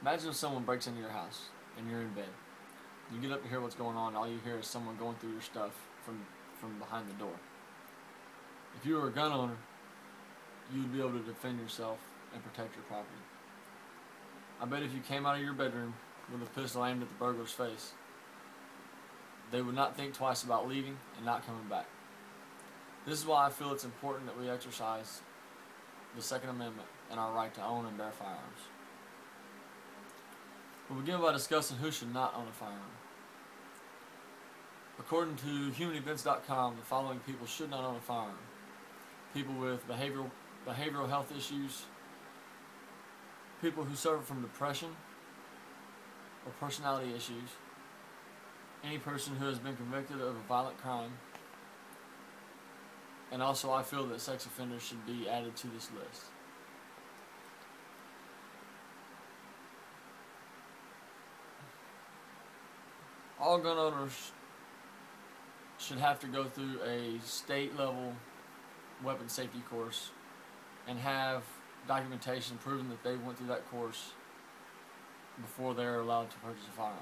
Imagine if someone breaks into your house and you're in bed. You get up to hear what's going on, all you hear is someone going through your stuff from behind the door. If you were a gun owner, you'd be able to defend yourself and protect your property. I bet if you came out of your bedroom with a pistol aimed at the burglar's face, they would not think twice about leaving and not coming back. This is why I feel it's important that we exercise the Second Amendment and our right to own and bear firearms. We'll begin by discussing who should not own a firearm. According to humanevents.com, the following people should not own a firearm: people with behavioral health issues, people who suffer from depression or personality issues, any person who has been convicted of a violent crime, and also I feel that sex offenders should be added to this list. All gun owners should have to go through a state-level weapon safety course and have documentation proving that they went through that course before they're allowed to purchase a firearm.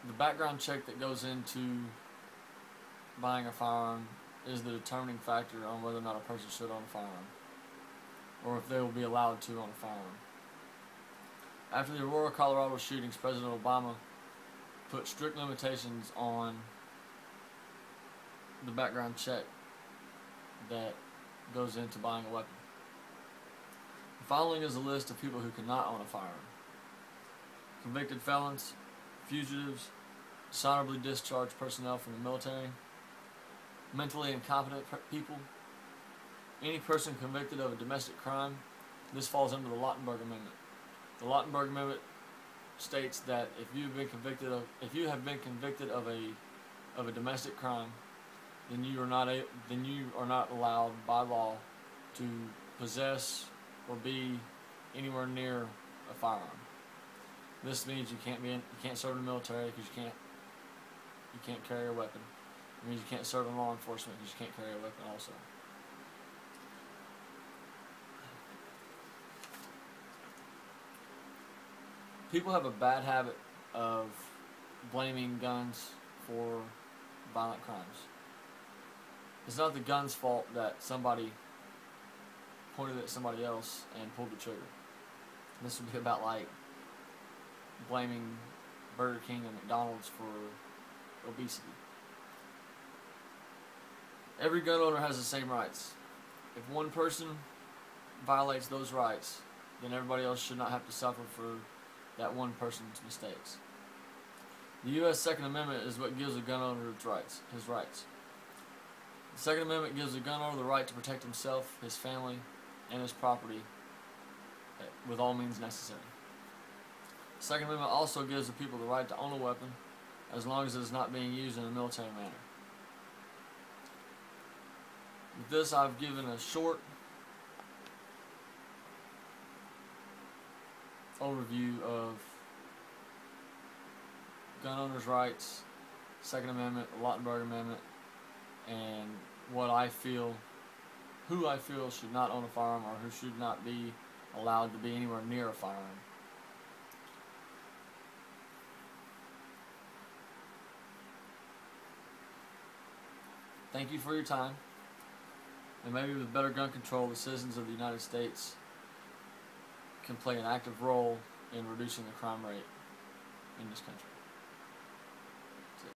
The background check that goes into buying a firearm is the determining factor on whether or not a person should own a firearm, or if they will be allowed to own a firearm. After the Aurora, Colorado shootings, President Obama put strict limitations on the background check that goes into buying a weapon. The following is a list of people who cannot own a firearm: convicted felons, fugitives, dishonorably discharged personnel from the military, mentally incompetent people, any person convicted of a domestic crime. This falls under the Lautenberg Amendment. The Lautenberg Amendment states that if you have been convicted of a domestic crime, then you are not allowed by law to possess or be anywhere near a firearm. This means you can't serve in the military because you can't carry a weapon. It means you can't serve in law enforcement because you can't carry a weapon also. People have a bad habit of blaming guns for violent crimes. It's not the gun's fault that somebody pointed at somebody else and pulled the trigger. This would be about like blaming Burger King and McDonald's for obesity. Every gun owner has the same rights. If one person violates those rights, then everybody else should not have to suffer for that one person's mistakes. The U.S. Second Amendment is what gives a gun owner his rights. The Second Amendment gives a gun owner the right to protect himself, his family, and his property with all means necessary. The Second Amendment also gives the people the right to own a weapon as long as it is not being used in a military manner. With this, I've given a short overview of gun owners' rights, Second Amendment, the Lautenberg Amendment, and who I feel should not own a firearm or who should not be allowed to be anywhere near a firearm. Thank you for your time, and maybe with better gun control, the citizens of the United States can play an active role in reducing the crime rate in this country.